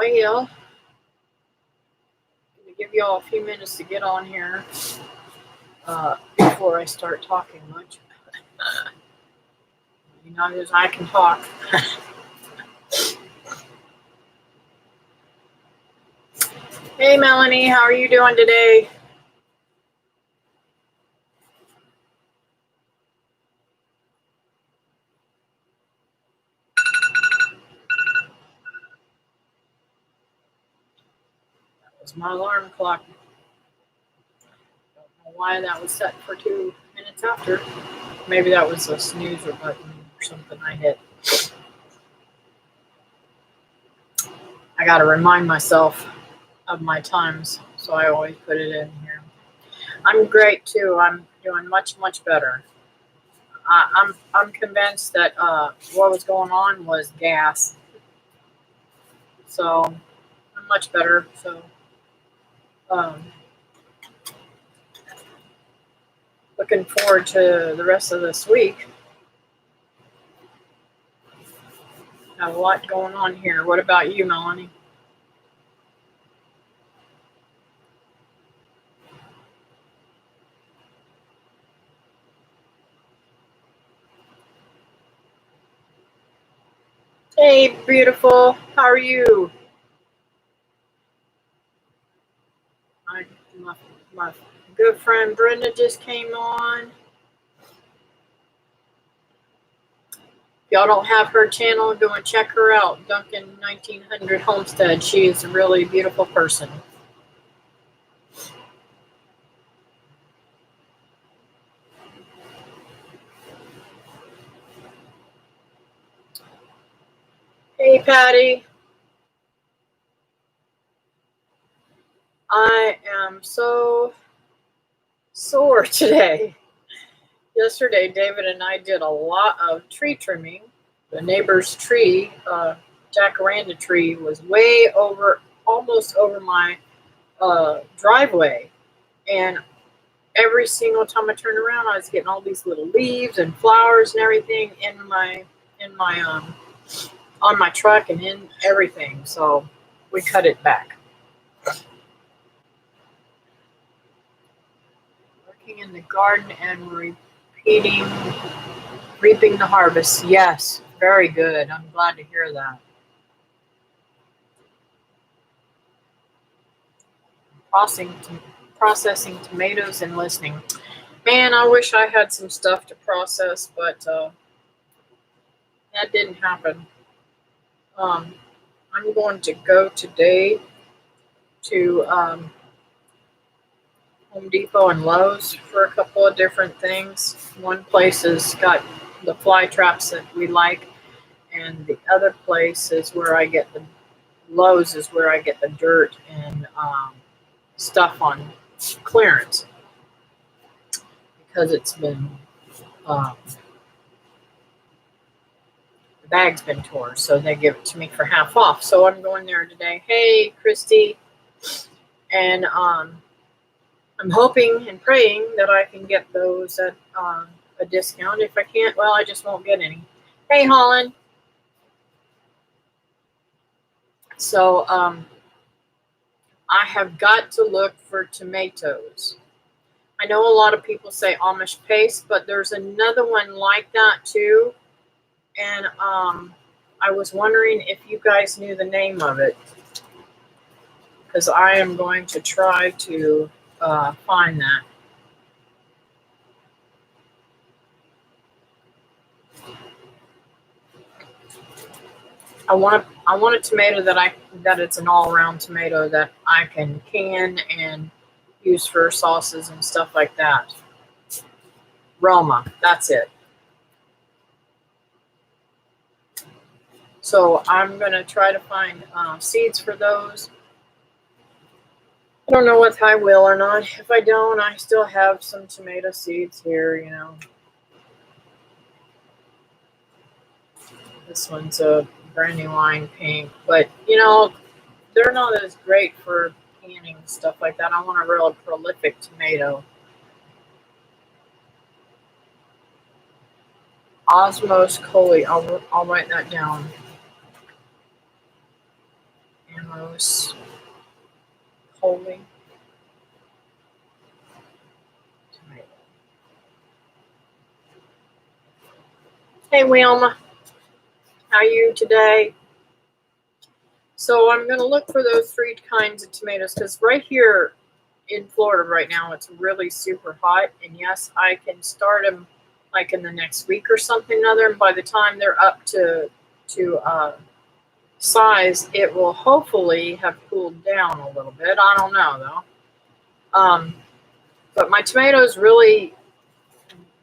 Well, I'm going to give you all a few minutes to get on here before I start talking much. You know, as I can talk. Hey, Melanie, how are you doing today? That was my alarm clock. Don't know why that was set for 2 minutes after. Maybe that was a snoozer button or something I hit. I got to remind myself of my times, so I always put it in here. I'm great too. I'm doing much, much better. I'm convinced that what was going on was gas. So I'm much better. So um, looking forward to the rest of this week. Have a lot going on here. What about you, Melanie? Hey, beautiful. How are you? My, my good friend Brenda just came on. If y'all don't have her channel, go and check her out. Duncan 1900 Homestead. She is a really beautiful person. Hey, Patty. I am so sore today. Yesterday, David and I did a lot of tree trimming. The neighbor's tree, jacaranda tree, was way over, almost over my driveway. And every single time I turned around, I was getting all these little leaves and flowers and everything in my on my truck and in everything. So we cut it back. Working in the garden and reaping the harvest. Yes, very good. I'm glad to hear that. Processing tomatoes and listening. Man, I wish I had some stuff to process, but that didn't happen. I'm going to go today to Home Depot and Lowe's for a couple of different things. One place has got the fly traps that we like, and the other place is where I get the Lowe's is where I get the dirt and stuff on clearance because it's been the bag's been torn, so they give it to me for half off. So I'm going there today. Hey, Christy, and I'm hoping and praying that I can get those at a discount. If I can't, well, I just won't get any. Hey, Holland. So I have got to look for tomatoes. I know a lot of people say Amish paste, but there's another one like that too. And I was wondering if you guys knew the name of it, because I am going to try to find that. I want a tomato that it's an all-around tomato that I can and use for sauces and stuff like that. Roma, that's it. So I'm gonna try to find seeds for those. I don't know if I will or not. If I don't, I still have some tomato seeds here, you know. This one's a brandywine pink, but you know, they're not as great for canning stuff like that. I want a real prolific tomato. Osmos Coley. I'll write that down. And Amos Coley. Hey Wilma, how are you today? So I'm going to look for those 3 kinds of tomatoes because right here in Florida right now it's really super hot, and yes, I can start them like in the next week or something other, and by the time they're up to size, it will hopefully have cooled down a little bit. I don't know though. But my tomatoes really,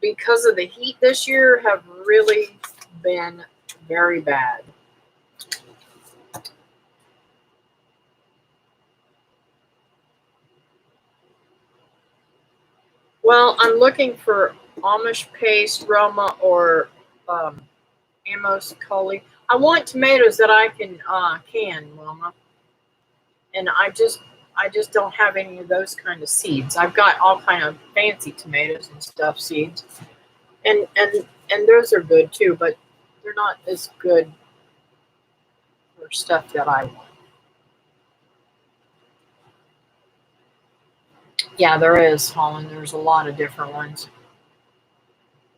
because of the heat this year, have really been very bad. Well, I'm looking for Amish paste, Roma, or Amos Coley. I want tomatoes that I can, Wilma, and I just don't have any of those kind of seeds. I've got all kind of fancy tomatoes and stuff seeds, and those are good too, but they're not as good for stuff that I want. Yeah, there is, Holland. There's a lot of different ones.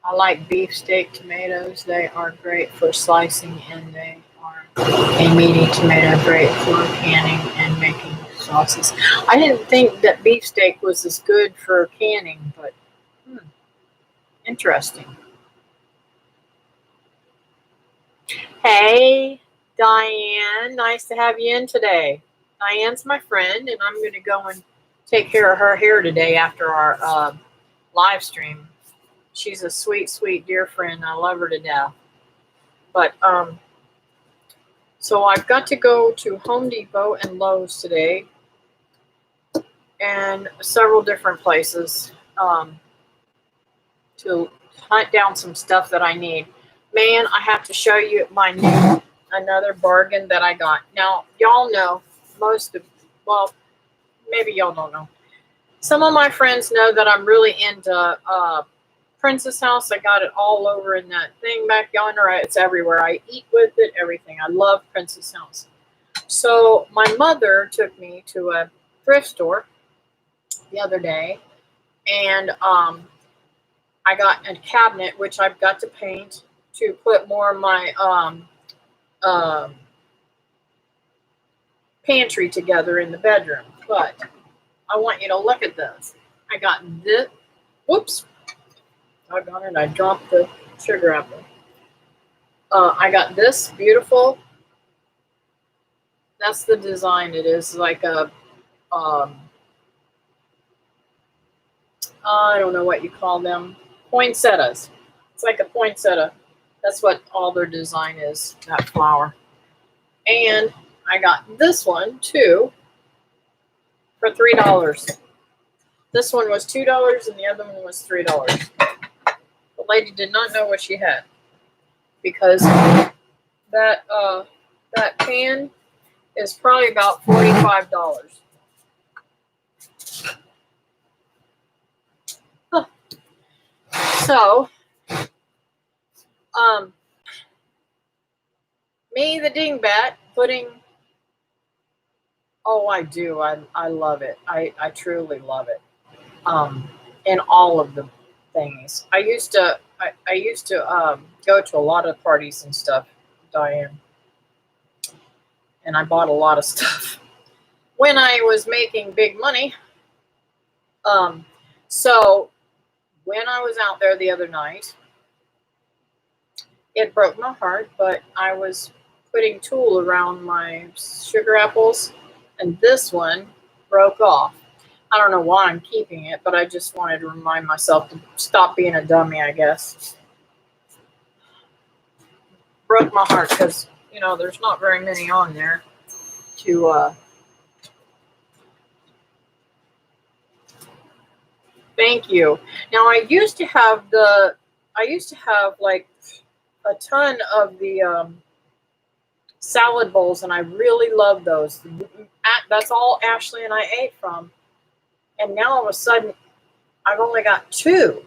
I like beefsteak tomatoes. They are great for slicing, and they are a meaty tomato great for canning and making sauces. I didn't think that beefsteak was as good for canning, but interesting. Hey, Diane. Nice to have you in today. Diane's my friend, and I'm going to go and take care of her hair today after our live stream. She's a sweet, sweet, dear friend. I love her to death. But so I've got to go to Home Depot and Lowe's today, and several different places to hunt down some stuff that I need. Man, I have to show you another bargain that I got. Now, y'all know well, maybe y'all don't know. Some of my friends know that I'm really into Princess House. I got it all over in that thing back yonder. It's everywhere. I eat with it, everything. I love Princess House. So my mother took me to a thrift store the other day, and I got a cabinet which I've got to paint to put more of my pantry together in the bedroom. But I want you to look at this. I got this. Whoops. Doggone it, I dropped the sugar apple. I got this beautiful. That's the design. It is like a, I don't know what you call them, poinsettias. It's like a poinsettia. That's what all their design is, that flower. And I got this one too for $3. This one was $2 and the other one was $3. The lady did not know what she had because that pan is probably about $45. Huh. So, me the dingbat putting. Oh, I do. I love it. I truly love it. In all of the things. I used to go to a lot of parties and stuff, Diane, and I bought a lot of stuff when I was making big money. So when I was out there the other night, it broke my heart, but I was putting tulle around my sugar apples, and this one broke off. I don't know why I'm keeping it, but I just wanted to remind myself to stop being a dummy, I guess. Broke my heart because, there's not very many on there to, thank you. Now, I used to have like a ton of the salad bowls, and I really love those. That's all Ashley and I ate from. And now all of a sudden, I've only got 2.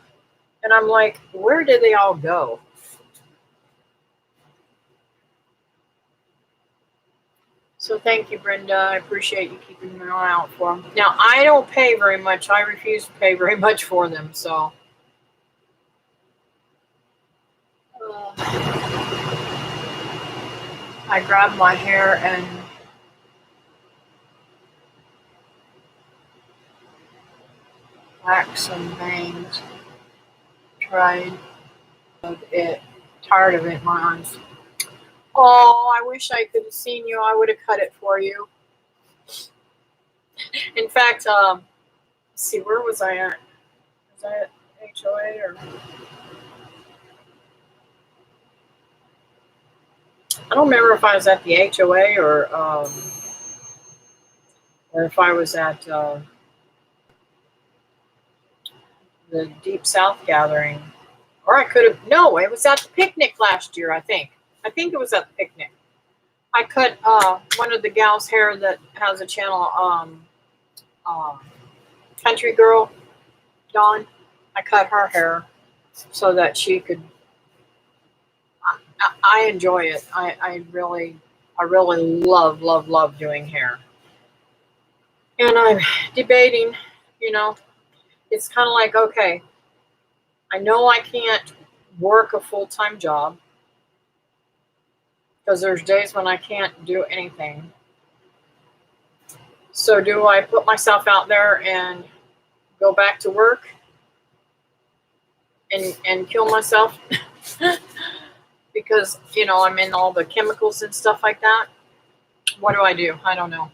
And I'm like, where did they all go? So thank you, Brenda. I appreciate you keeping an eye out for them. Now, I don't pay very much. I refuse to pay very much for them, so. I grab my hair and wax some bangs. Tried it. Tired of it, my arms. Oh, I wish I could have seen you. I would have cut it for you. In fact, let's see, where was I at? Was I at HOA or? I don't remember if I was at the HOA or if I was at the Deep South gathering. Or I could have, no, it was at the picnic last year, I think. I think it was at the picnic. I cut one of the gals' hair that has a channel, Country Girl, Dawn. I cut her hair so that she could. I enjoy it. I really love doing hair. And I'm debating, you know, it's kind of like, okay, I know I can't work a full-time job because there's days when I can't do anything. So do I put myself out there and go back to work and kill myself because, you know, I'm in all the chemicals and stuff like that? What do I do? I don't know.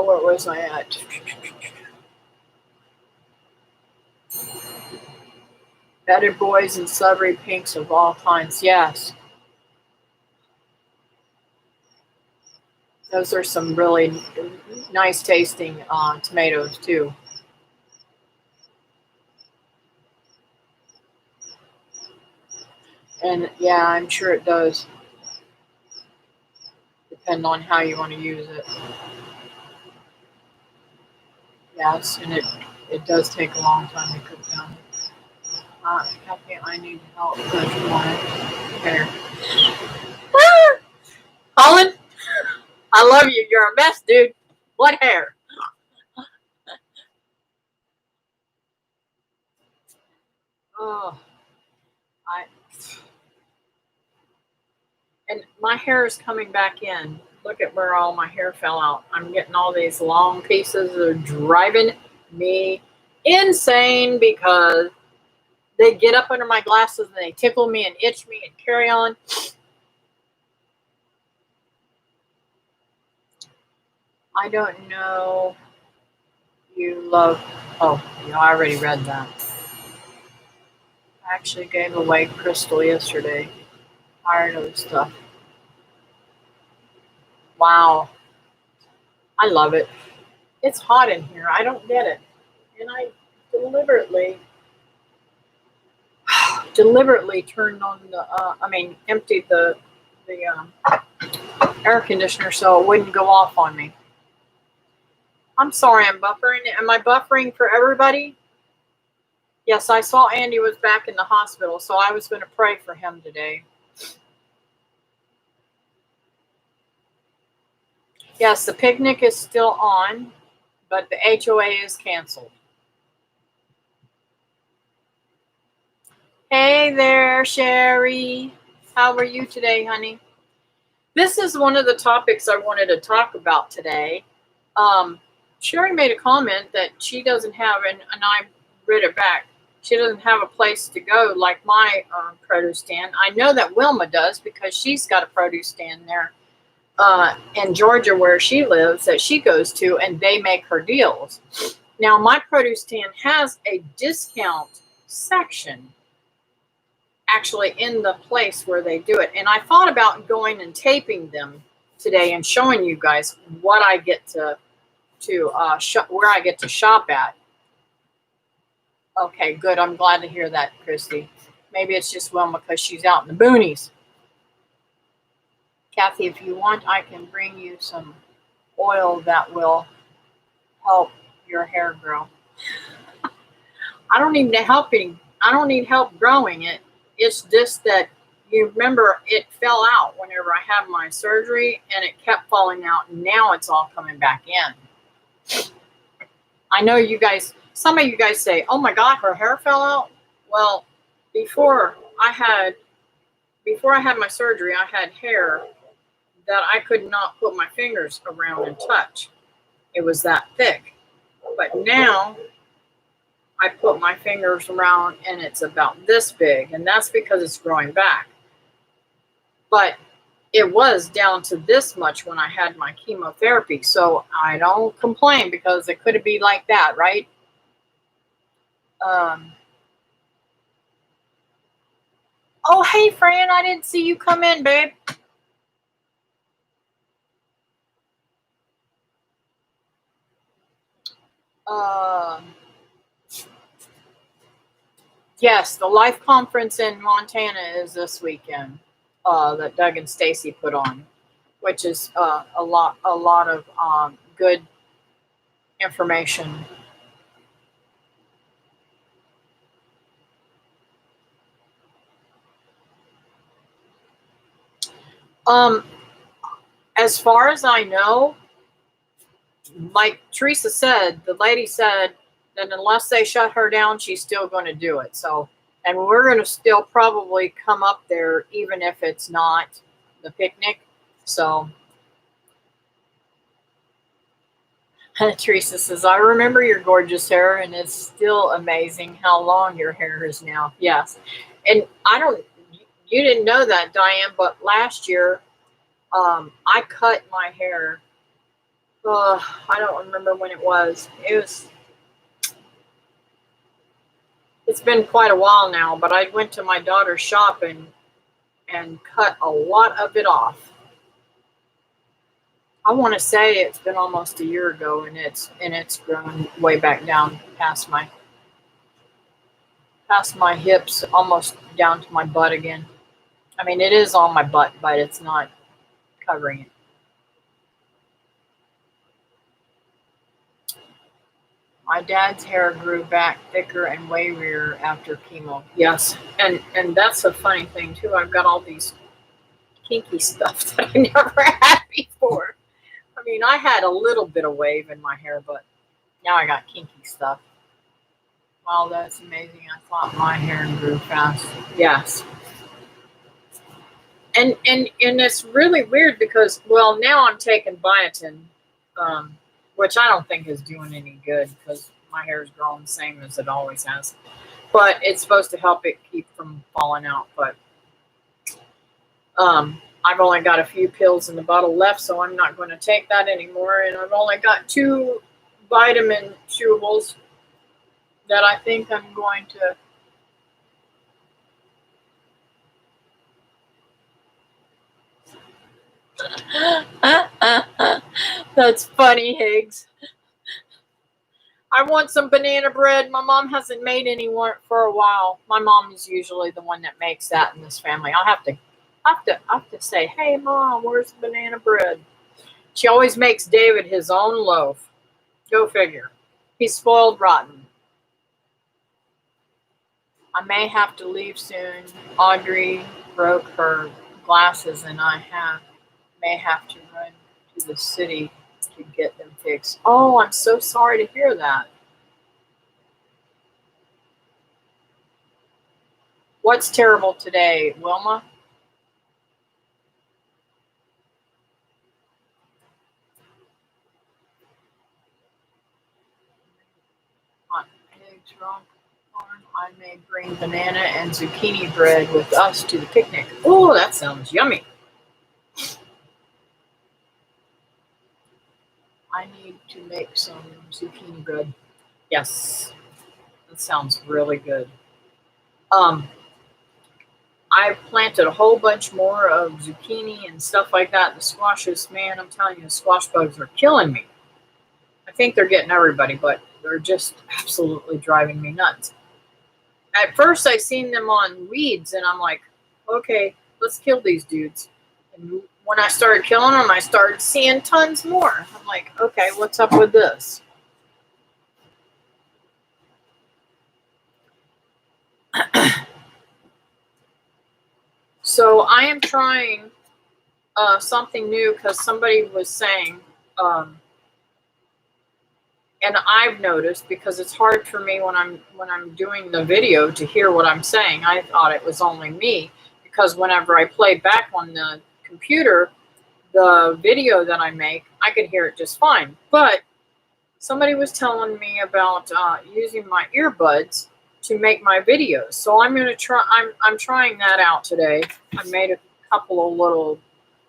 Where was I at? Better boys and celery pinks of all kinds. Yes. Those are some really nice tasting tomatoes too. And yeah, I'm sure it does depend on how you want to use it. Yes, and it does take a long time to cook down. Kathy, I need help. Here. Colin, I love you. You're a mess, dude. What hair? Oh, and my hair is coming back in. Look at where all my hair fell out. I'm getting all these long pieces that are driving me insane because they get up under my glasses and they tickle me and itch me and carry on. I don't know. You love. Oh, you know, I already read that. I actually gave away crystal yesterday. Tired of stuff. Wow. I love it. It's hot in here. I don't get it. And I deliberately turned on the, emptied the air conditioner so it wouldn't go off on me. I'm sorry I'm buffering. Am I buffering for everybody? Yes, I saw Andy was back in the hospital, so I was going to pray for him today. Yes, the picnic is still on, but the HOA is canceled. Hey there, Sherry. How are you today, honey? This is one of the topics I wanted to talk about today. Sherry made a comment that she doesn't have, and I read it back, she doesn't have a place to go like my produce stand. I know that Wilma does because she's got a produce stand there in Georgia where she lives that she goes to, and they make her deals. Now, my produce stand has a discount section actually in the place where they do it. And I thought about going and taping them today and showing you guys what I get to where I get to shop at. Okay, good. I'm glad to hear that, Christy. Maybe it's just Wilma because she's out in the boonies. Kathy, if you want, I can bring you some oil that will help your hair grow. I don't need I don't need help growing it. It's just that you remember it fell out whenever I had my surgery and it kept falling out. And now it's all coming back in. I know you guys, some of you guys say, oh my God, her hair fell out. Well, before I had my surgery, I had hair that I could not put my fingers around and touch. It was that thick. But now I put my fingers around and it's about this big, and that's because it's growing back. But it was down to this much when I had my chemotherapy. So I don't complain because it could be like that, right? Oh, hey, Fran, I didn't see you come in, babe. Yes, the Life Conference in Montana is this weekend that Doug and Stacy put on, which is a lot of good information. As far as I know, like Teresa said, the lady said that unless they shut her down, she's still going to do it. So, and we're going to still probably come up there, even if it's not the picnic. So, Teresa says, I remember your gorgeous hair, and it's still amazing how long your hair is now. Yes. And you didn't know that, Diane, but last year, I cut my hair. I don't remember when it was. It's been quite a while now, but I went to my daughter's shop and cut a lot of it off. I want to say it's been almost a year ago, and it's grown way back down past my hips, almost down to my butt again. I mean, it is on my butt, but it's not covering it. My dad's hair grew back thicker and wavier after chemo. Yes, and that's a funny thing too. I've got all these kinky stuff that I never had before. I mean, I had a little bit of wave in my hair, but now I got kinky stuff. Wow, that's amazing. I thought my hair grew fast. Yes. And it's really weird because, well, now I'm taking biotin, which I don't think is doing any good because my hair is growing the same as it always has. But it's supposed to help it keep from falling out. But I've only got a few pills in the bottle left, so I'm not going to take that anymore. And I've only got 2 vitamin chewables that I think I'm going to. That's funny, Higgs. I want some banana bread. My mom hasn't made any for a while. My mom is usually the one that makes that in this family. I'll have to say, hey, Mom, where's the banana bread? She always makes David his own loaf. Go figure. He's spoiled rotten. I may have to leave soon. Audrey broke her glasses, and I may have to run to the city to get them fixed. Oh, I'm so sorry to hear that. What's terrible today, Wilma? I may bring banana and zucchini bread with us to the picnic. Oh, that sounds yummy. I need to make some zucchini bread. Yes, that sounds really good. I've planted a whole bunch more of zucchini and stuff like that. The squashes, man, I'm telling you, the squash bugs are killing me. I think they're getting everybody, but they're just absolutely driving me nuts. At first, I seen them on weeds, and I'm like, okay, let's kill these dudes. And when I started killing them, I started seeing tons more. I'm like, okay, what's up with this? I am trying something new because somebody was saying, and I've noticed because it's hard for me when I'm doing the video to hear what I'm saying. I thought it was only me because whenever I play back on the computer, the video that I make, I could hear it just fine. But somebody was telling me about using my earbuds to make my videos. So I'm gonna try. I'm trying that out today. I made a couple of little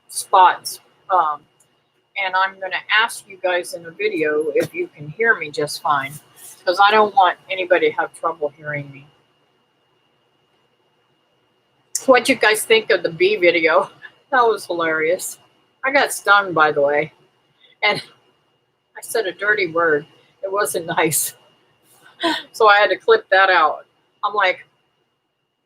spots, and I'm gonna ask you guys in the video if you can hear me just fine, because I don't want anybody to have trouble hearing me. What'd you guys think of the bee video? That was hilarious. I got stung, by the way, and I said a dirty word. It wasn't nice. So I had to clip that out. I'm like,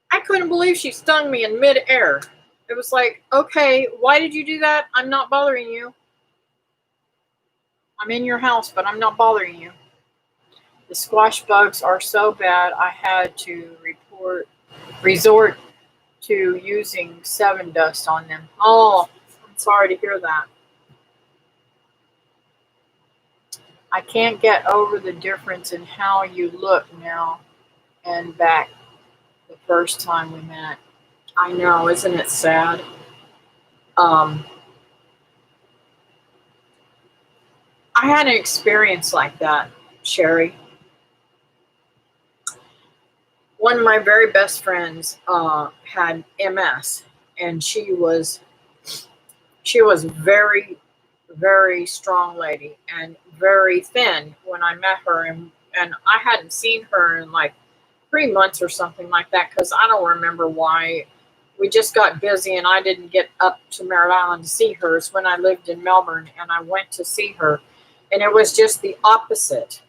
I couldn't believe she stung me in mid-air. It was like, okay, why did you do that? I'm not bothering you. I'm in your house, but I'm not bothering you. The squash bugs are so bad, I had to resort to using 7 Dust on them. Oh, I'm sorry to hear that. I can't get over the difference in how you look now and back the first time we met. I know, isn't it sad? I had an experience like that, Sherry. One of my very best friends had MS, and she was very, very strong lady and very thin when I met her, and I hadn't seen her in like 3 months or something like that, because I don't remember why. We just got busy and I didn't get up to Merritt Island to see her. It's when I lived in Melbourne and I went to see her, and it was just the opposite.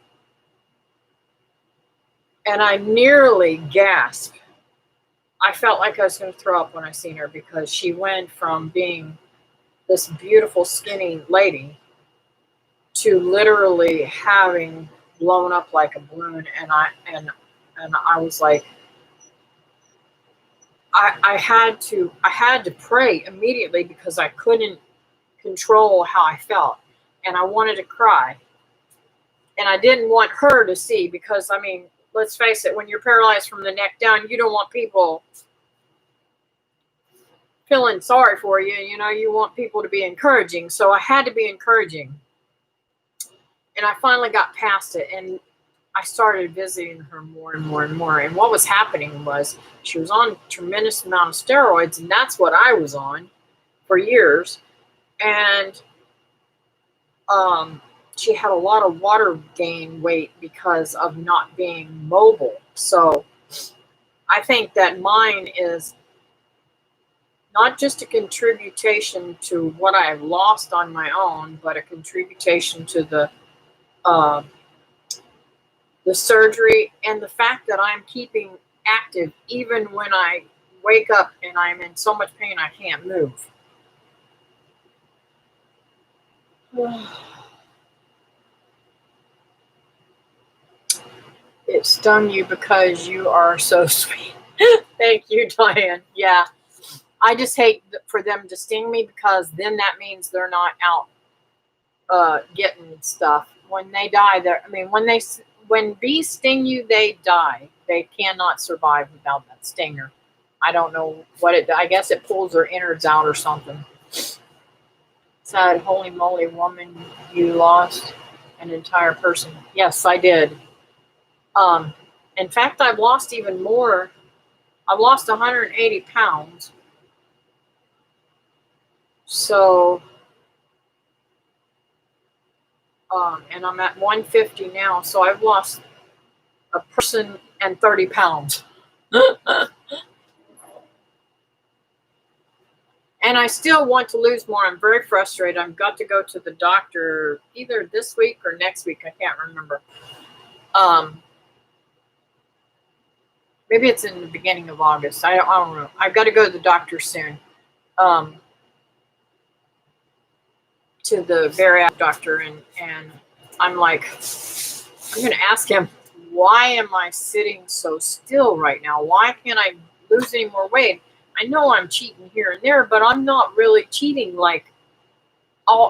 And I nearly gasped. I felt like I was going to throw up when I seen her, because she went from being this beautiful skinny lady to literally having blown up like a balloon. And I was like, I had to pray immediately because I couldn't control how I felt, and I wanted to cry, and I didn't want her to see, because I mean, let's face it, when you're paralyzed from the neck down, you don't want people feeling sorry for you. You know, you want people to be encouraging. So I had to be encouraging, and I finally got past it, and I started visiting her more and more and more. And what was happening was she was on a tremendous amount of steroids, and that's what I was on for years. And she had a lot of water gain weight because of not being mobile. So I think that mine is not just a contribution to what I've lost on my own, but a contribution to the surgery and the fact that I'm keeping active even when I wake up and I'm in so much pain I can't move. It stung you because you are so sweet. Thank you, Diane. Yeah. I just hate for them to sting me, because then that means they're not out getting stuff. When they die, when bees sting you, they die. They cannot survive without that stinger. I don't know what I guess it pulls their innards out or something. Sad, holy moly, woman, you lost an entire person. Yes, I did. In fact, I've lost even more. I've lost 180 pounds. So, and I'm at 150 now. So I've lost a person and 30 pounds. And I still want to lose more. I'm very frustrated. I've got to go to the doctor either this week or next week. I can't remember. Maybe it's in the beginning of August. I don't know. I've got to go to the doctor soon. To the bariatric doctor, and I'm like, I'm going to ask him, why am I sitting so still right now? Why can't I lose any more weight? I know I'm cheating here and there, but I'm not really cheating like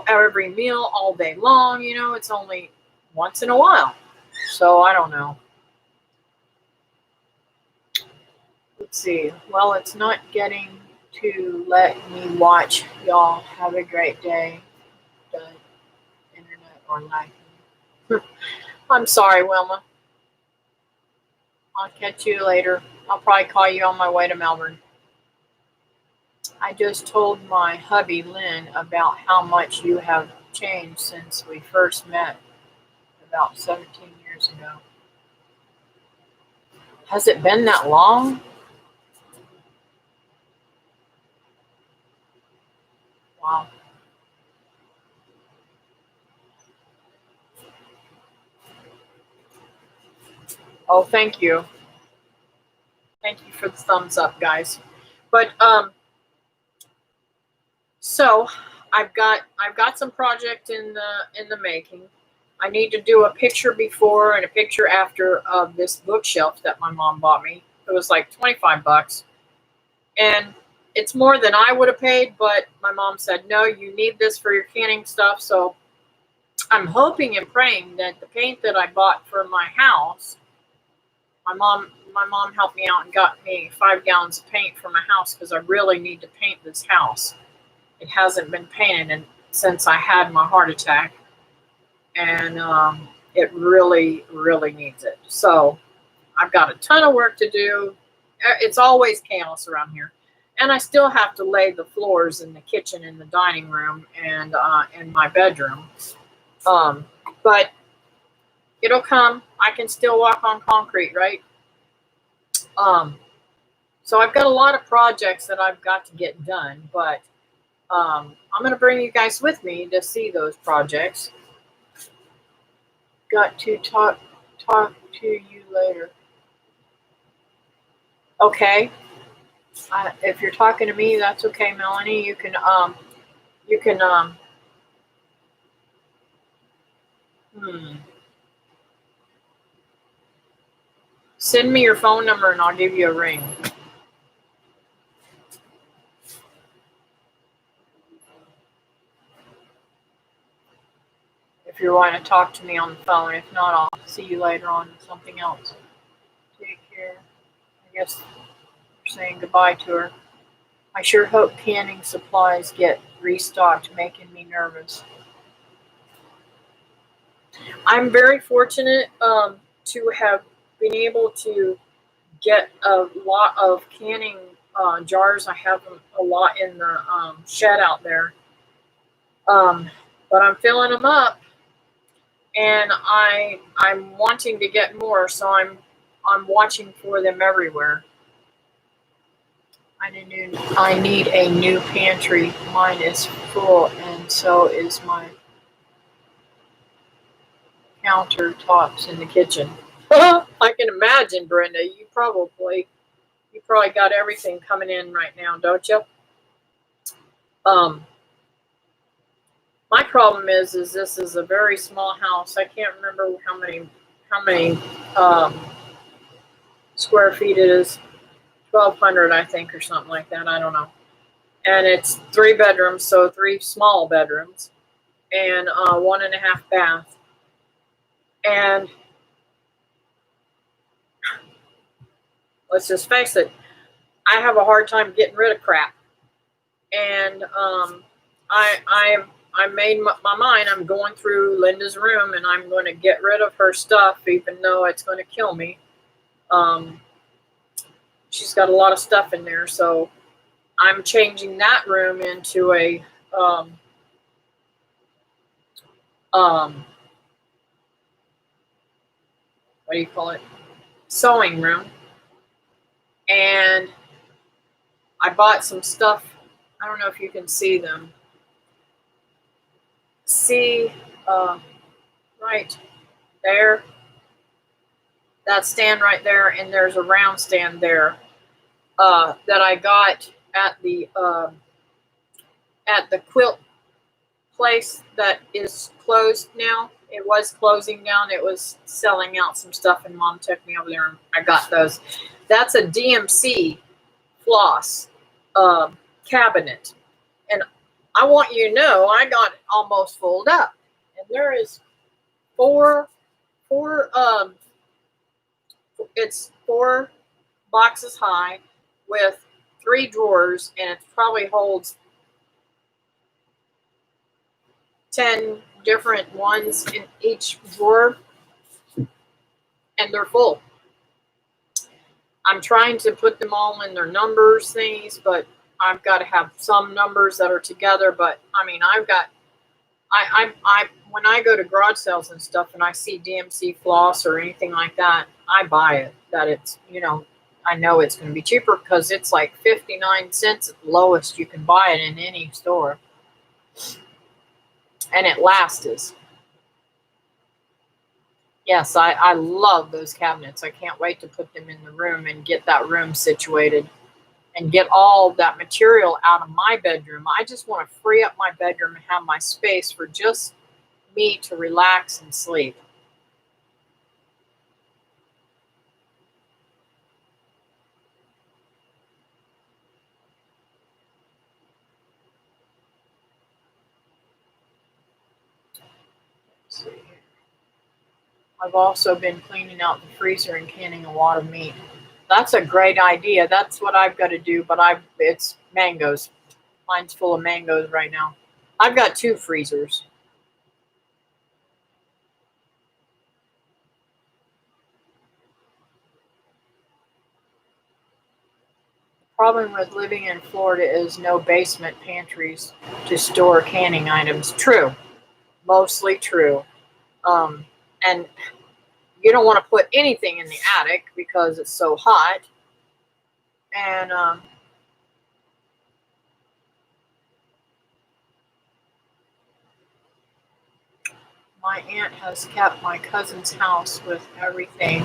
every meal all day long. It's only once in a while. So I don't know. Let's see. Well, it's not getting to let me watch. Y'all have a great day. The internet or lagging. I'm sorry, Wilma. I'll catch you later. I'll probably call you on my way to Melbourne. I just told my hubby Lynn about how much you have changed since we first met about 17 years ago. Has it been that long? Wow. Oh, thank you. Thank you for the thumbs up, guys. But so I've got some project in the making. I need to do a picture before and a picture after of this bookshelf that my mom bought me. It was like $25. And it's more than I would have paid, but my mom said, no, you need this for your canning stuff. So I'm hoping and praying that the paint that I bought for my house, my mom helped me out and got me 5 gallons of paint for my house because I really need to paint this house. It hasn't been painted since I had my heart attack, and it really, really needs it. So I've got a ton of work to do. It's always chaos around here. And I still have to lay the floors in the kitchen and the dining room and in my bedroom. But it'll come. I can still walk on concrete, right? So I've got a lot of projects that I've got to get done, but I'm going to bring you guys with me to see those projects. Got to talk to you later. Okay. If you're talking to me, that's okay, Melanie. You can send me your phone number and I'll give you a ring. If you want to talk to me on the phone. If not, I'll see you later on something else. Take care. I guess you're saying goodbye to her. I sure hope canning supplies get restocked, making me nervous. I'm very fortunate to have been able to get a lot of canning jars. I have a lot in the shed out there. But I'm filling them up, and I'm wanting to get more, so I'm watching for them everywhere. I need a new pantry. Mine is full, and so is my countertops in the kitchen. I can imagine, Brenda. You probably got everything coming in right now, don't you? My problem is this is a very small house. I can't remember how many square feet it is. 1,200, I think, or something like that. I don't know. And it's 3 bedrooms, so 3 small bedrooms, and 1.5 bath. And let's just face it, I have a hard time getting rid of crap. And I made my mind. I'm going through Linda's room, and I'm going to get rid of her stuff, even though it's going to kill me. She's got a lot of stuff in there, so I'm changing that room into a what do you call it? Sewing room. And I bought some stuff. I don't know if you can see them. See, right there, that stand right there, and there's a round stand there that I got at the quilt place that is closed now. It was closing down. It was selling out some stuff, and Mom took me over there, and I got those. That's a DMC floss, cabinet. And I want you to know I got it almost filled up. And there is four, it's 4 boxes high with 3 drawers, and it probably holds 10 different ones in each drawer, and they're full. I'm trying to put them all in their numbers thingies, but I've got to have some numbers that are together. But I mean, I when I go to garage sales and stuff and I see DMC floss or anything like that, I buy it. That it's, I know it's going to be cheaper because it's like 59 cents at the lowest you can buy it in any store. And it lasts. Yes, I love those cabinets. I can't wait to put them in the room and get that room situated and get all that material out of my bedroom. I just want to free up my bedroom and have my space for just me to relax and sleep. Let's see here. I've also been cleaning out the freezer and canning a lot of meat. That's a great idea. That's what I've got to do, but it's mangoes. Mine's full of mangoes right now. I've got 2 freezers. The problem with living in Florida is no basement pantries to store canning items. True. Mostly true. And you don't want to put anything in the attic because it's so hot. And my aunt has kept my cousin's house with everything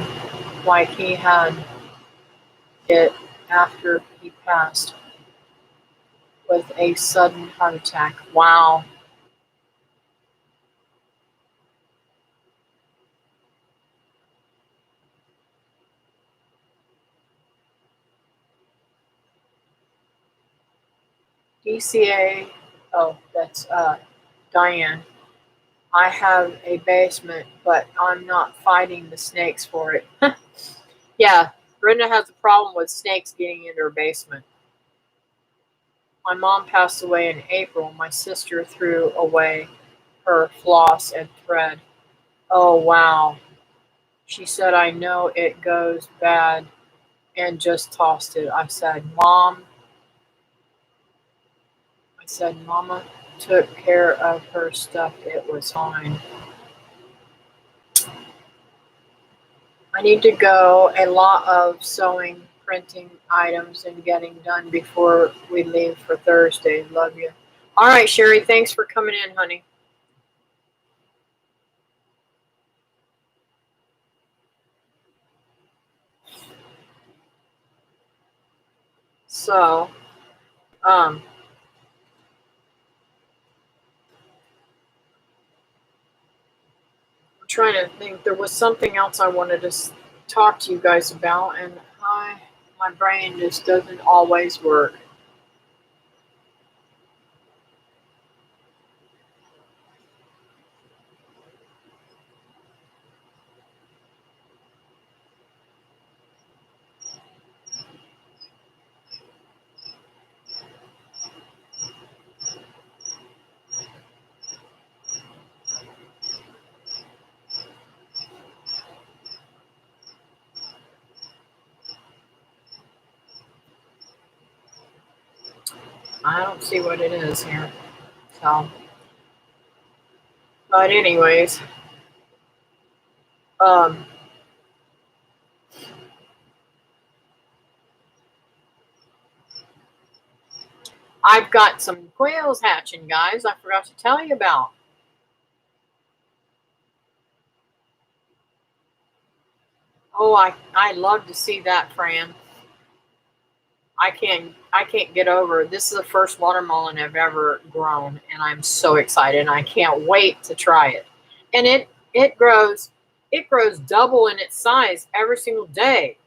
like he had it after he passed with a sudden heart attack. Wow. DCA, oh, that's Diane. I have a basement, but I'm not fighting the snakes for it. Yeah, Brenda has a problem with snakes getting into her basement. My mom passed away in April. My sister threw away her floss and thread. Oh, wow. She said, I know it goes bad, and just tossed it. I said, Mama took care of her stuff. It was fine. I need to go a lot of sewing, printing items, and getting done before we leave for Thursday. Love you. All right, Sherry, thanks for coming in, honey. So, I'm trying to think. There was something else I wanted to talk to you guys about, and my brain just doesn't always work. I don't see what it is here. So, but anyways, um, I've got some quails hatching, guys. I forgot to tell you about. Oh, I love to see that, Fran. I can't get over. This is the first watermelon I've ever grown, and I'm so excited. And I can't wait to try it. And it grows double in its size every single day.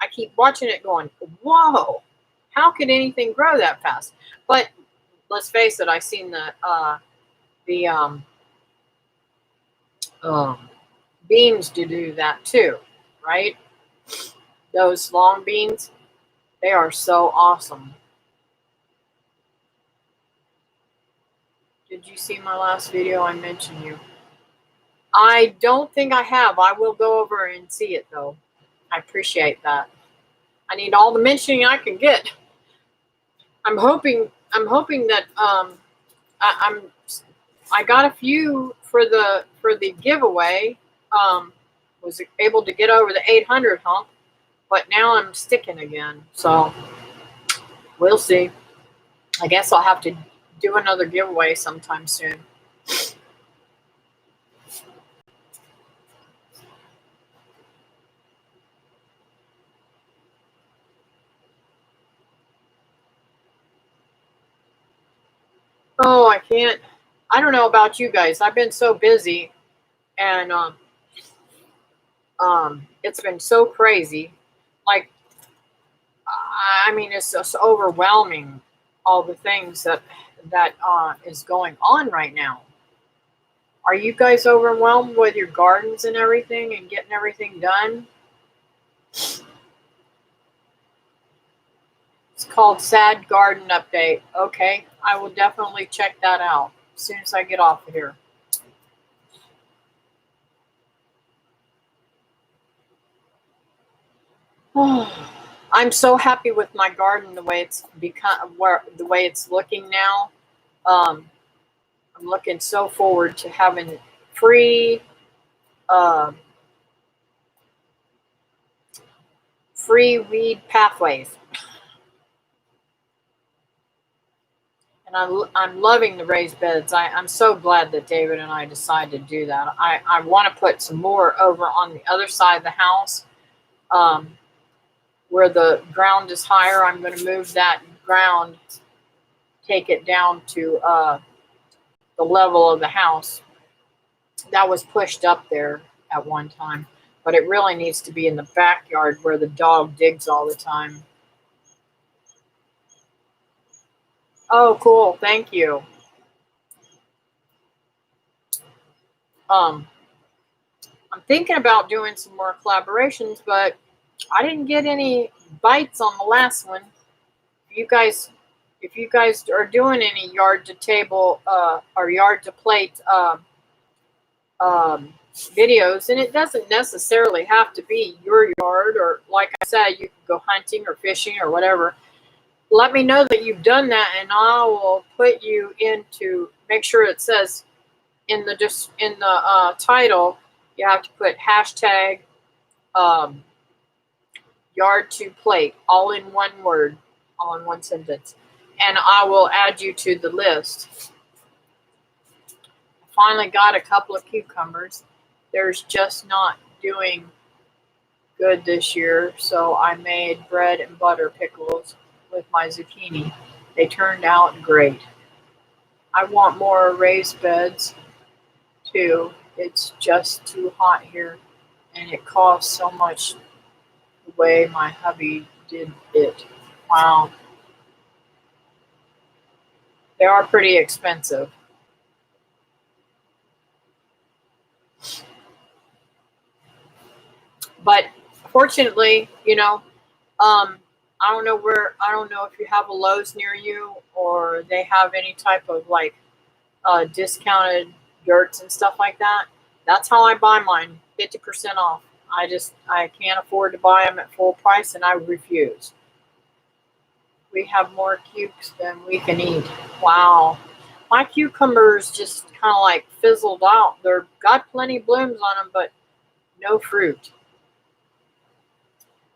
I keep watching it going, whoa, How could anything grow that fast? But let's face it, I've seen the beans to do that too, right? Those long beans, they are so awesome. Did you see my last video? I mentioned you. I don't think I have. I will go over and see it though. I appreciate that. I need all the mentioning I can get. I'm hoping that I got a few for the giveaway. Was able to get over the 800 hump, but now I'm sticking again. So we'll see. I guess I'll have to do another giveaway sometime soon. Oh, I can't. I don't know about you guys. I've been so busy, and it's been so crazy. Like, I mean, it's just overwhelming. All the things that is going on right now. Are you guys overwhelmed with your gardens and everything and getting everything done? It's called Sad Garden Update. Okay, I will definitely check that out as soon as I get off of here. I'm so happy with my garden the way it's the way it's looking now. I'm looking so forward to having free weed pathways. And I'm loving the raised beds. I'm so glad that David and I decided to do that. I want to put some more over on the other side of the house where the ground is higher. I'm going to move that ground, take it down to the level of the house. That was pushed up there at one time, but it really needs to be in the backyard where the dog digs all the time. Oh, cool. Thank you. I'm thinking about doing some more collaborations, but I didn't get any bites on the last one. If you guys are doing any yard to table or yard to plate videos, and it doesn't necessarily have to be your yard, or like I said, you can go hunting or fishing or whatever. Let me know that you've done that, and I will put you into. Make sure it says in the title. You have to put hashtag yard to plate, all in one word, all in one sentence, and I will add you to the list. I finally got a couple of cucumbers. There's just not doing good this year, so I made bread and butter pickles with my zucchini. They turned out great. I want more raised beds too. It's just too hot here, and it costs so much the way my hubby did it. Wow. They are pretty expensive. But fortunately, I don't know if you have a Lowe's near you or they have any type of like discounted yurts and stuff like that. That's how I buy mine, 50% off. I can't afford to buy them at full price, and I refuse. We have more cukes than we can eat. Wow. My cucumbers just kind of like fizzled out. They've got plenty of blooms on them, but no fruit.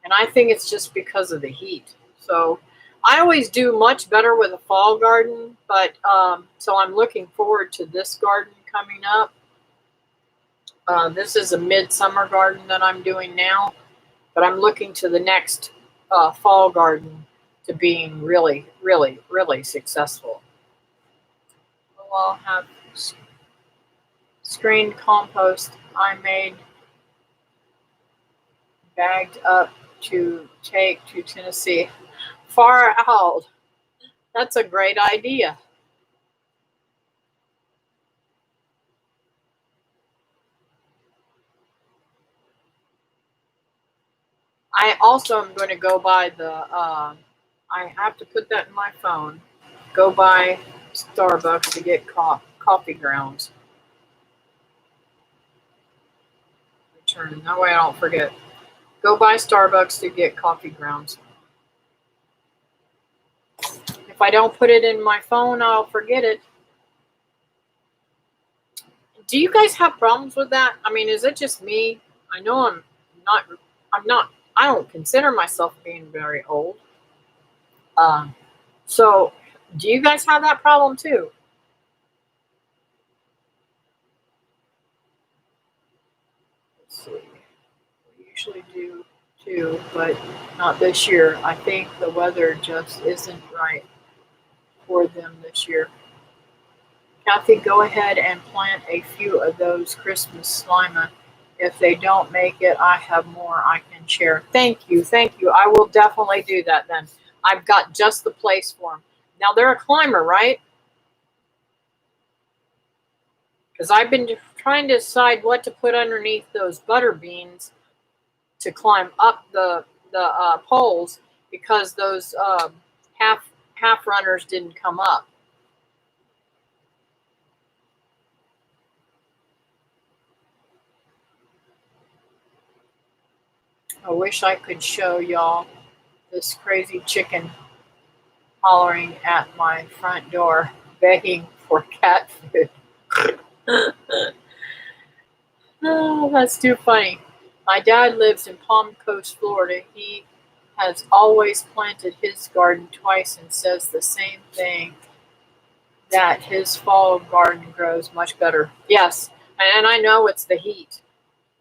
And I think it's just because of the heat. So I always do much better with a fall garden, but so I'm looking forward to this garden coming up. This is a midsummer garden that I'm doing now, but I'm looking to the next fall garden to being really, really, really successful. I'll have screened compost I made bagged up to take to Tennessee. far out. That's a great idea. I also am going to go by the, I have to put that in my phone. Go by Starbucks to get coffee grounds. Return. That way I don't forget. Go by Starbucks to get coffee grounds. If I don't put it in my phone, I'll forget it. Do you guys have problems with that? I mean, is it just me? I know not, I don't consider myself being very old. So do you guys have that problem too? Let's see. We usually do too, but not this year. I think the weather just isn't right for them this year. Kathy, go ahead and plant a few of those Christmas Slima. If they don't make it, I have more I can share. Thank you, thank you. I will definitely do that then. I've got just the place for them. Now they're a climber, right? Because I've been trying to decide what to put underneath those butter beans to climb up the poles because those half runners didn't come up. I wish I could show y'all this crazy chicken hollering at my front door, begging for cat food. Oh, that's too funny. My dad lives in Palm Coast, Florida. He has always planted his garden twice and says the same thing, that his fall garden grows much better. Yes, and I know it's the heat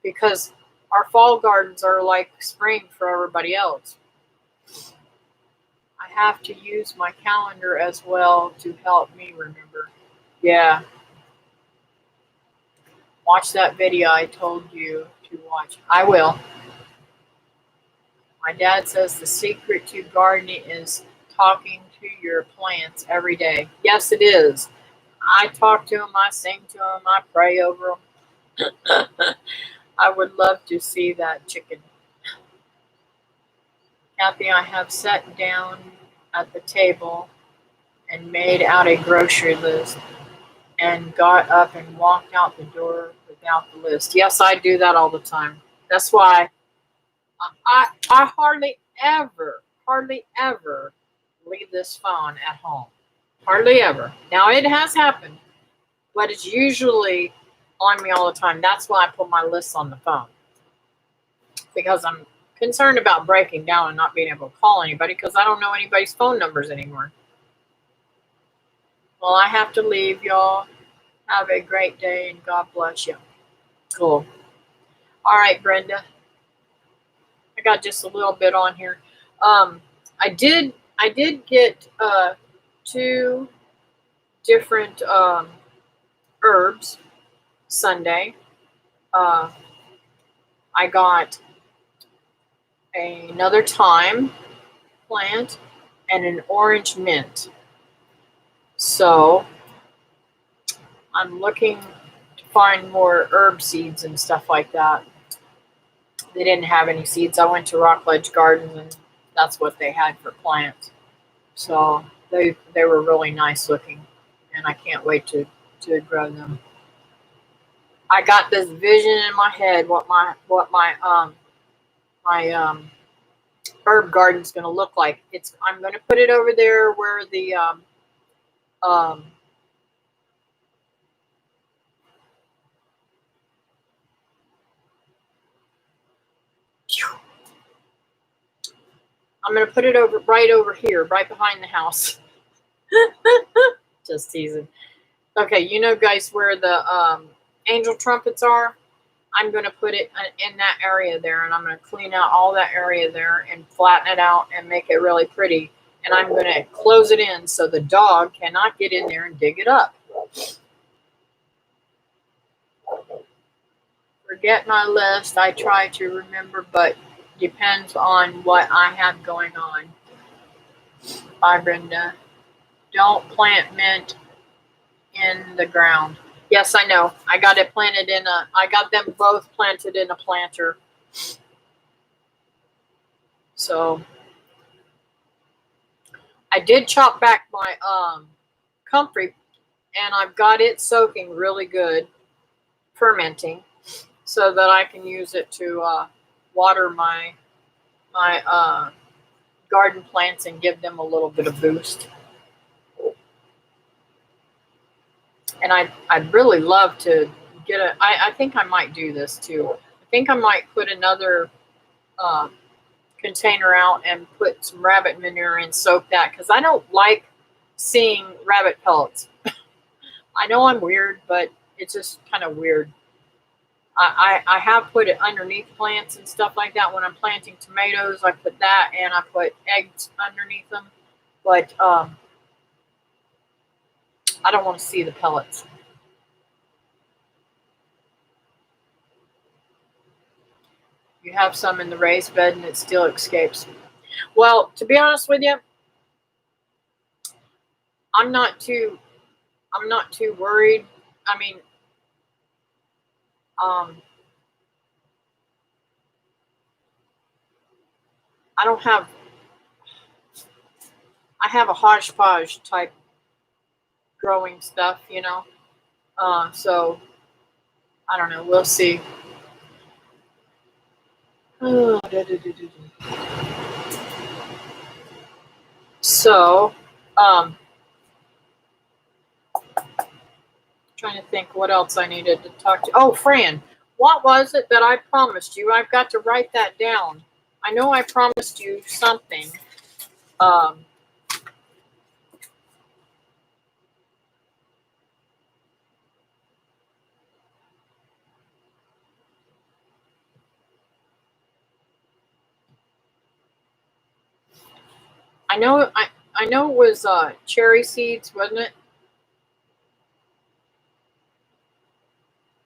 because our fall gardens are like spring for everybody else. I have to use my calendar as well to help me remember. Yeah, watch that video I told you to watch. I will. My dad says the secret to gardening is talking to your plants every day. Yes, it is. I talk to them, I sing to them, I pray over them. I would love to see that chicken. Kathy, I have sat down at the table and made out a grocery list and got up and walked out the door without the list. Yes, I do that all the time. That's why I hardly ever leave this phone at home. Hardly ever. Now it has happened, but it's usually on me all the time. That's why I put my lists on the phone. Because I'm concerned about breaking down and not being able to call anybody because I don't know anybody's phone numbers anymore. Well, I have to leave, y'all. Have a great day and God bless you. Cool. All right, Brenda. I got just a little bit on here. I did get two different herbs Sunday. I got another thyme plant and an orange mint. So I'm looking to find more herb seeds and stuff like that. They didn't have any seeds. I went to Rockledge Gardens and that's what they had for plants. So they were really nice looking, and I can't wait to grow them. I got this vision in my head what my herb garden's going to look like. I'm going to put it over there where the um, I'm going to put it right over here, right behind the house. Just teasing. Okay, you know, guys, where the angel trumpets are? I'm going to put it in that area there, and I'm going to clean out all that area there and flatten it out and make it really pretty. And I'm going to close it in so the dog cannot get in there and dig it up. Forget my list. I try to remember, but depends on what I have going on. Bye, Brenda. Don't plant mint in the ground. Yes, I know. I got them both planted in a planter. So I did chop back my comfrey, and I've got it soaking really good, fermenting, so that I can use it to water my garden plants and give them a little bit of boost. And I'd really love to get I think I might do this too. I think I might put another container out and put some rabbit manure in, soak that, because I don't like seeing rabbit pellets. I know I'm weird, but it's just kind of weird. I have put it underneath plants and stuff like that. When I'm planting tomatoes, I put that, and I put eggs underneath them. But I don't want to see the pellets. You have some in the raised bed and it still escapes. Well, to be honest with you, I'm not too worried. I mean, I don't have I have a hodgepodge type growing stuff, so I don't know. We'll see. So, trying to think what else I needed to talk to. Oh, Fran, what was it that I promised you? I've got to write that down. I know I promised you something. I know it was cherry seeds, wasn't it?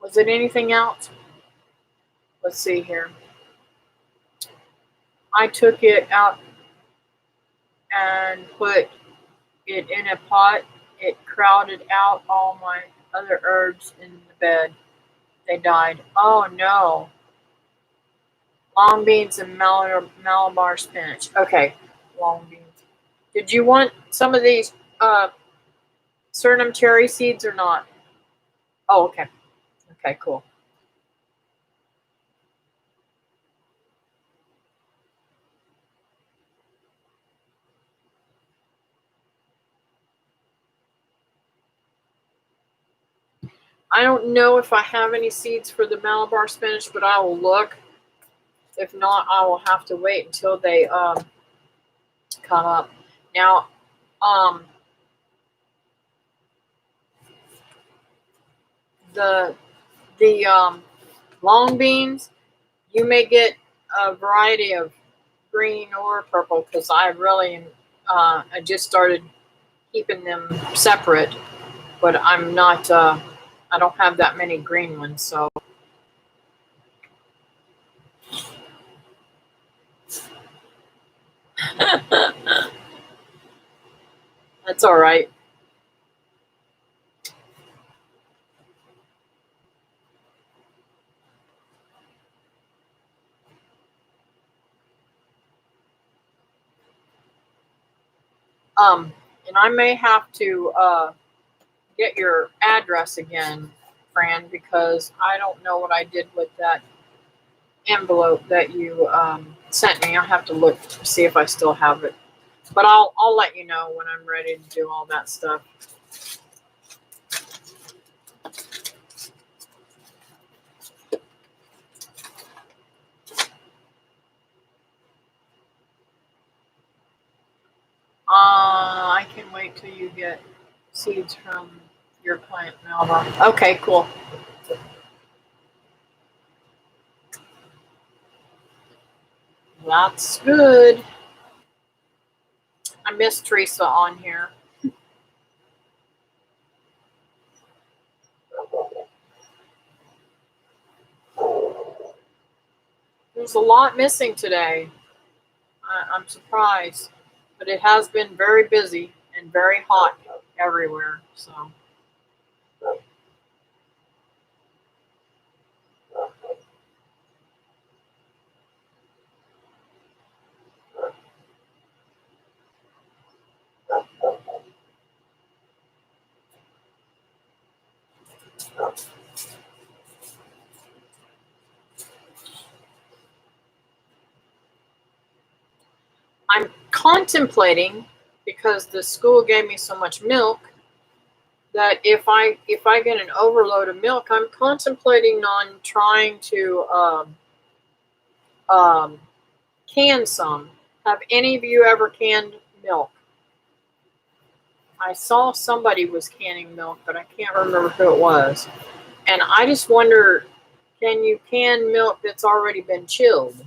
Was it anything else? Let's see here. I took it out and put it in a pot. It crowded out all my other herbs in the bed. They died. Oh no. Long beans and Malabar spinach. Okay, long beans. Did you want some of these Suriname cherry seeds or not? Oh, okay. Okay, cool. I don't know if I have any seeds for the Malabar spinach, but I will look. If not, I will have to wait until they come up. Now, the long beans, you may get a variety of green or purple, because I really I just started keeping them separate, but I'm not I don't have that many green ones, so that's all right. And I may have to get your address again, Fran, because I don't know what I did with that envelope that you sent me. I'll have to look to see if I still have it. But I'll let you know when I'm ready to do all that stuff. I can wait till you get seeds from your plant, Melba. Okay, cool. That's good. I miss Teresa on here. There's a lot missing today. I'm surprised. but it has been very busy and very hot everywhere. So I'm contemplating, because the school gave me so much milk, that if I get an overload of milk, I'm contemplating on trying to can some. Have any of you ever canned milk? I saw somebody was canning milk, but I can't remember who it was. And I just wonder, can you can milk that's already been chilled?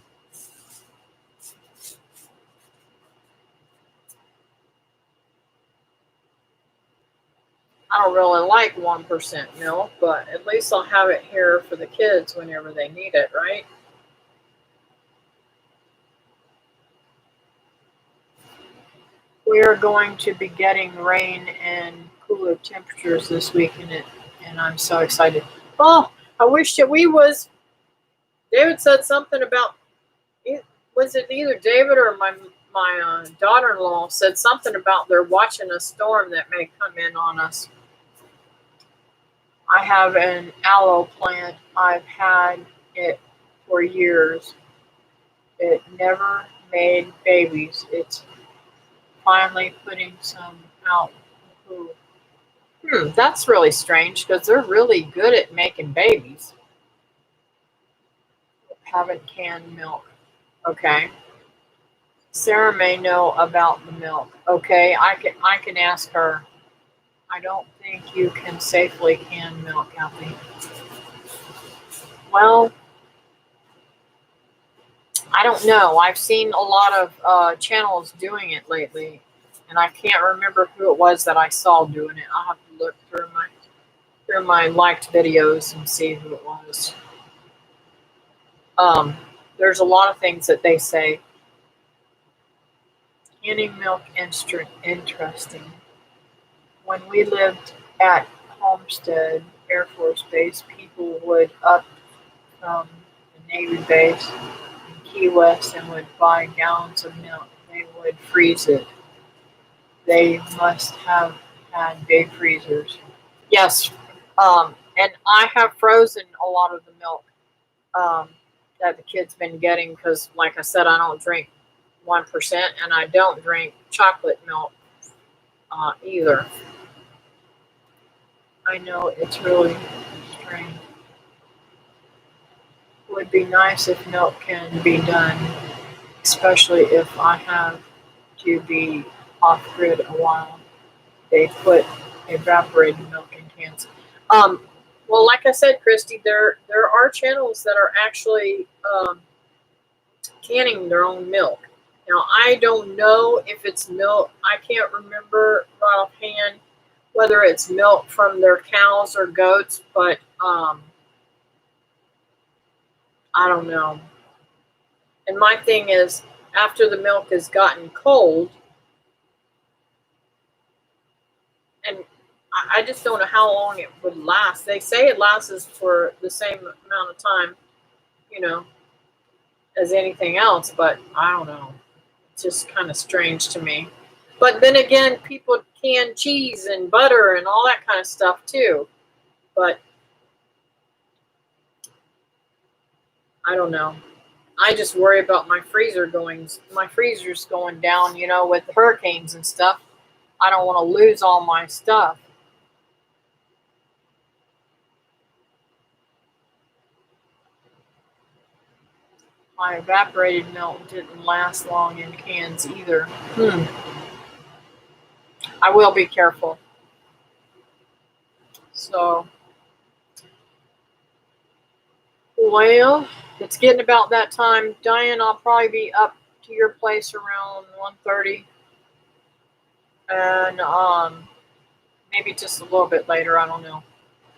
I don't really like 1% milk, but at least I'll have it here for the kids whenever they need it, right? We are going to be getting rain and cooler temperatures this week, and I'm so excited. Oh, I wish that we was. David said something about. Was it either David or my daughter-in-law said something about they're watching a storm that may come in on us. I have an aloe plant. I've had it for years. It never made babies. It's finally putting some out. Ooh. That's really strange because they're really good at making babies. Haven't canned milk. Okay. Sarah may know about the milk. Okay, I can ask her. I don't think you can safely can milk, Kathy. Well, I don't know. I've seen a lot of channels doing it lately, and I can't remember who it was that I saw doing it. I'll have to look through my liked videos and see who it was. There's a lot of things that they say. Canning milk interesting. When we lived at Homestead Air Force Base, people would up from the Navy base in Key West and would buy gallons of milk. They would freeze it. They must have had big freezers. Yes, and I have frozen a lot of the milk that the kids been getting because, like I said, I don't drink 1%, and I don't drink chocolate milk either. I know it's really strange. It would be nice if milk can be done, especially if I have to be off grid a while. They put evaporated milk in cans. Well, like I said, Christy, there are channels that are actually canning their own milk. Now, I don't know if it's milk. I can't remember right offhand whether it's milk from their cows or goats, but I don't know. And my thing is, after the milk has gotten cold, and I just don't know how long it would last. They say it lasts for the same amount of time, you know, as anything else, but I don't know. It's just kind of strange to me. But then again, people can cheese and butter and all that kind of stuff too. But I don't know. I just worry about my freezer's going down, you know, with the hurricanes and stuff. I don't want to lose all my stuff. My evaporated milk didn't last long in cans either. I will be careful. So, well, it's getting about that time. Diane, I'll probably be up to your place around 1:30. And maybe just a little bit later. I don't know.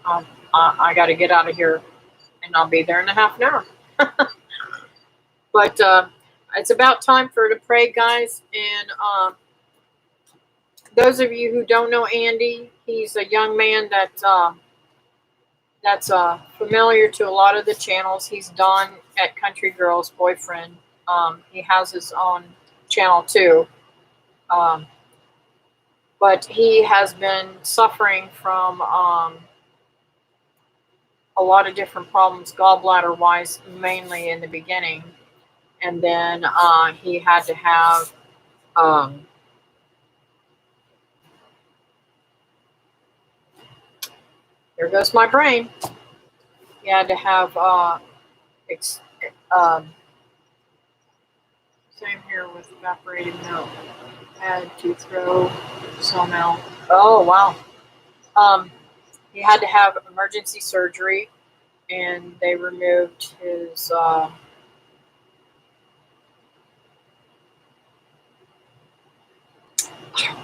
I got to get out of here, and I'll be there in a half an hour. But it's about time for to pray, guys. And those of you who don't know Andy, he's a young man that's familiar to a lot of the channels. He's Don at Country Girl's boyfriend. He has his own channel too. But he has been suffering from a lot of different problems, gallbladder-wise, mainly in the beginning. And then he had to have there goes my brain. He had to have same here with evaporated milk. Had to throw some out. Oh wow. He had to have emergency surgery, and they removed his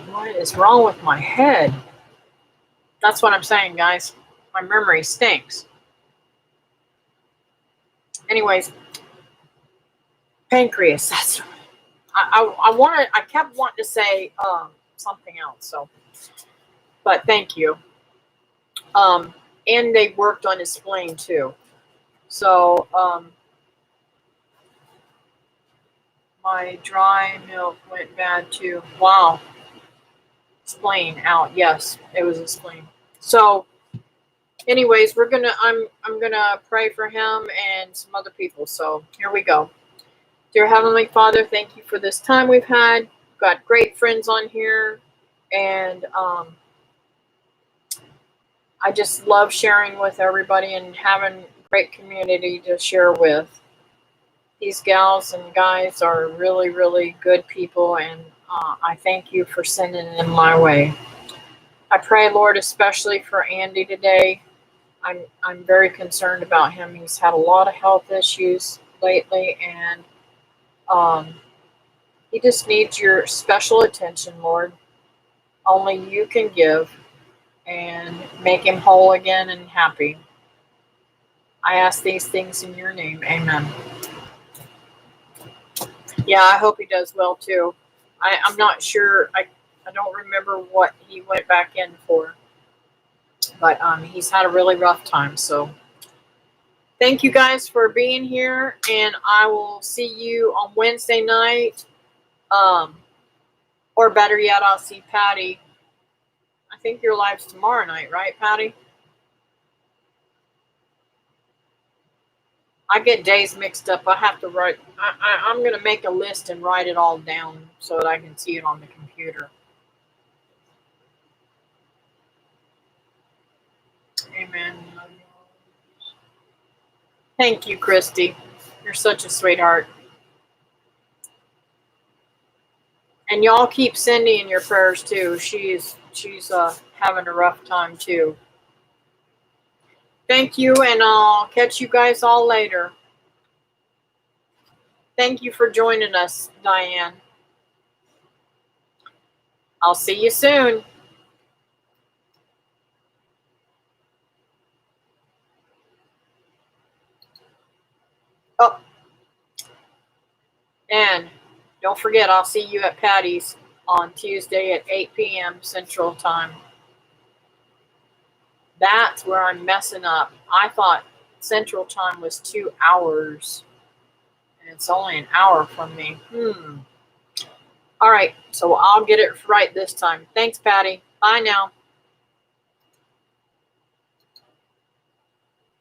what is wrong with my head? That's what I'm saying, guys. My memory stinks. Anyways, pancreas. That's I kept wanting to say something else. So, but thank you. And they worked on his spleen too. So my dry milk went bad too. Wow. Spleen out. Yes, it was a spleen. So anyways, I'm gonna pray for him and some other people. So here we go. Dear Heavenly Father, thank you for this time we've had. We've got great friends on here, and I just love sharing with everybody and having great community to share with. These gals and guys are really, really good people, and I thank you for sending them my way. I pray, Lord, especially for Andy today. I'm very concerned about him. He's had a lot of health issues lately, and he just needs your special attention, Lord. Only you can give and make him whole again and happy. I ask these things in your name. Amen. Yeah, I hope he does well too. I'm not sure. I don't remember what he went back in for. But he's had a really rough time. So thank you guys for being here. And I will see you on Wednesday night. Or better yet, I'll see Patty. I think your live's tomorrow night, right, Patty? I get days mixed up. I have to write. I'm going to make a list and write it all down so that I can see it on the computer. Amen. Thank you, Christy. You're such a sweetheart. And y'all keep Cindy in your prayers too. She's having a rough time too. Thank you, and I'll catch you guys all later. Thank you for joining us, Diane. I'll see you soon. Oh, and don't forget, I'll see you at Patty's on Tuesday at 8 p.m. Central Time. That's where I'm messing up. I thought Central Time was 2 hours, and it's only an hour from me. All right, so I'll get it right this time. Thanks, Patty. Bye now.